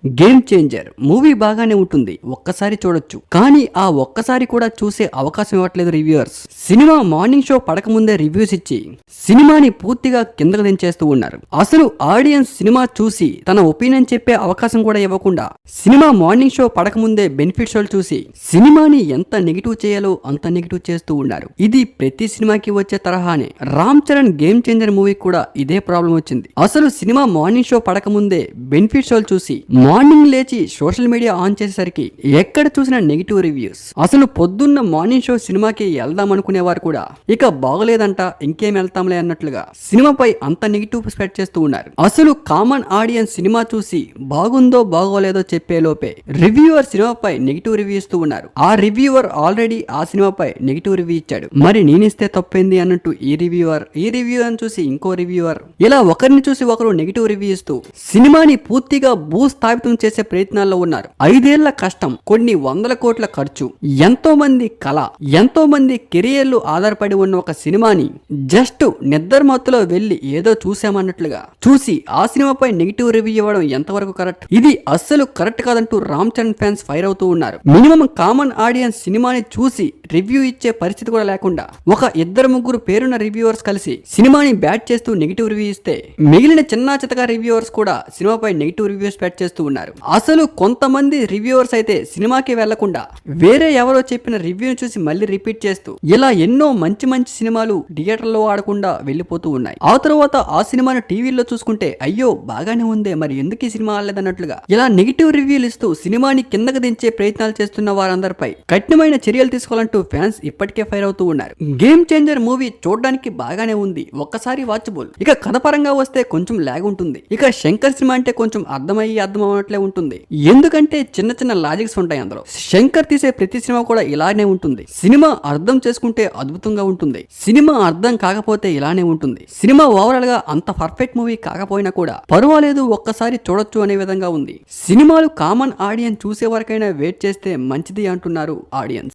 Game changer movie బాగానే ఉంటుంది, ఒక్కసారి చూడొచ్చు. కానీ ఆ ఒక్కసారి కూడా చూసే అవకాశం ఇవ్వట్లేదు రివ్యూవర్స్. సినిమా మార్నింగ్ షో పడకముందే రివ్యూస్ ఇచ్చి సినిమాని పూర్తిగా కిందకు దించేస్తూ ఉన్నారు. అసలు ఆడియన్స్ సినిమా చూసి తన ఒపీనియన్ చెప్పే అవకాశం కూడా ఇవ్వకుండా సినిమా మార్నింగ్ షో పడకముందే బెనిఫిట్ షోలు చూసి సినిమాని ఎంత నెగిటివ్ చేయాలో అంత నెగిటివ్ చేస్తూ ఉన్నారు. ఇది ప్రతి సినిమాకి వచ్చే తరహానే. Ram Charan game changer movie కూడా ఇదే ప్రాబ్లం వచ్చింది. అసలు సినిమా మార్నింగ్ షో పడకముందే బెనిఫిట్ షోలు చూసి మార్నింగ్ లేచి సోషల్ మీడియా ఆన్ చేసేసరికి ఎక్కడ చూసిన నెగిటివ్ రివ్యూస్. అసలు పొద్దున్న మార్నింగ్ షో సినిమాకి వెళ్దాం అనుకునేవారు కూడా ఇక బాగలేదంట ఇంకేం వెళ్తాంలే అన్నట్లుగా సినిమాపై అంత నెగిటివ్ స్ప్రెడ్ చేస్తూ ఉన్నారు. అసలు కామన్ ఆడియన్స్ సినిమా చూసి బాగుందో బాగోలేదో చెప్పే లోపే రివ్యూవర్ సినిమాపై నెగిటివ్ రివ్యూ ఇస్తూ ఉన్నారు. ఆ రివ్యూవర్ ఆల్రెడీ ఆ సినిమాపై నెగిటివ్ రివ్యూ ఇచ్చాడు, మరి నేనిస్తే తప్పేంది అన్నట్టు ఈ రివ్యూవర్ చూసి ఇంకో రివ్యూవర్, ఇలా ఒకరిని చూసి ఒకరు నెగిటివ్ రివ్యూ ఇస్తూ సినిమాని పూర్తిగా భూస్థాపితం చేసే ప్రయత్నాల్లో ఉన్నారు. 5 ఏళ్ల కష్టం, కొన్ని వందల కోట్ల ఖర్చు, ఎంతో మంది కళ, ఎంతో మంది కెరియర్లు ఆధారపడి ఉన్న ఒక సినిమాని జస్ట్ నిద్ర మత్తులో వెళ్లి ఏదో చూసామన్నట్లుగా చూసి ఆ సినిమాపై నెగిటివ్ రివ్యూ ఇవ్వడం ఎంతవరకు కరెక్ట్? ఇది అస్సలు కరెక్ట్ కాదంటూ రామ్ చరణ్ ఫ్యాన్స్ ఫైర్ అవుతూ ఉన్నారు. మినిమం కామన్ ఆడియన్స్ సినిమాని చూసి రివ్యూ ఇచ్చే పరిస్థితి కూడా లేకుండా ఒక 2-3 పేరున్న రివ్యూవర్స్ కలిసి సినిమాని బ్యాట్ చేస్తూ నెగిటివ్ రివ్యూ ఇస్తే మిగిలిన చిన్న చితక రివ్యూవర్స్ కూడా సినిమాపై నెగిటివ్ రివ్యూస్ బ్యాట్ చేస్తూ ఉన్నారు. అసలు కొంతమంది రివ్యూవర్స్ అయితే సినిమాకి వెళ్లకుండా వేరే ఎవరో చెప్పిన రివ్యూని చూసి మళ్ళీ రిపీట్ చేస్తూ ఇలా ఎన్నో మంచి మంచి సినిమాలు థియేటర్లో ఆడకుండా వెళ్లిపోతూ ఉన్నాయి. ఆ తర్వాత ఆ సినిమాను టీవీలో చూసుకుంటే అయ్యో బాగానే ఉందే, మరి ఎందుకు ఈ సినిమా ఆడలేదన్నట్లుగా ఇలా నెగిటివ్ రివ్యూలు ఇస్తూ సినిమాని కిందకు దించే ప్రయత్నాలు చేస్తున్న వారందరిపై కఠినమైన చర్యలు తీసుకోవాలంటూ ఫ్యాన్స్ ఇప్పటికే ఫైర్ అవుతూ ఉన్నారు. గేమ్ చేంజర్ మూవీ చూడడానికి బాగానే ఉంది, ఒక్కసారి వాచబుల్. ఇక కథ పరంగా వస్తే కొంచెం లాగ్ ఉంటుంది. ఇక శంకర్ సినిమా అంటే కొంచెం అర్థం అవ్వనట్లే ఉంటుంది, ఎందుకంటే చిన్న చిన్న లాజిక్స్ ఉంటాయి అందులో. శంకర్ తీసే ప్రతి సినిమా కూడా ఇలానే ఉంటుంది. సినిమా అర్థం చేసుకుంటే అద్భుతంగా ఉంటుంది, సినిమా అర్థం కాకపోతే ఇలానే ఉంటుంది. సినిమా ఓవరాల్ గా అంత పర్ఫెక్ట్ మూవీ కాకపోయినా కూడా పర్వాలేదు, ఒక్కసారి చూడొచ్చు అనే విధంగా ఉంది. సినిమాలు కామన్ ఆడియన్స్ చూసే వరకైనా వెయిట్ చేస్తే మంచిది అంటున్నారు ఆడియన్స్.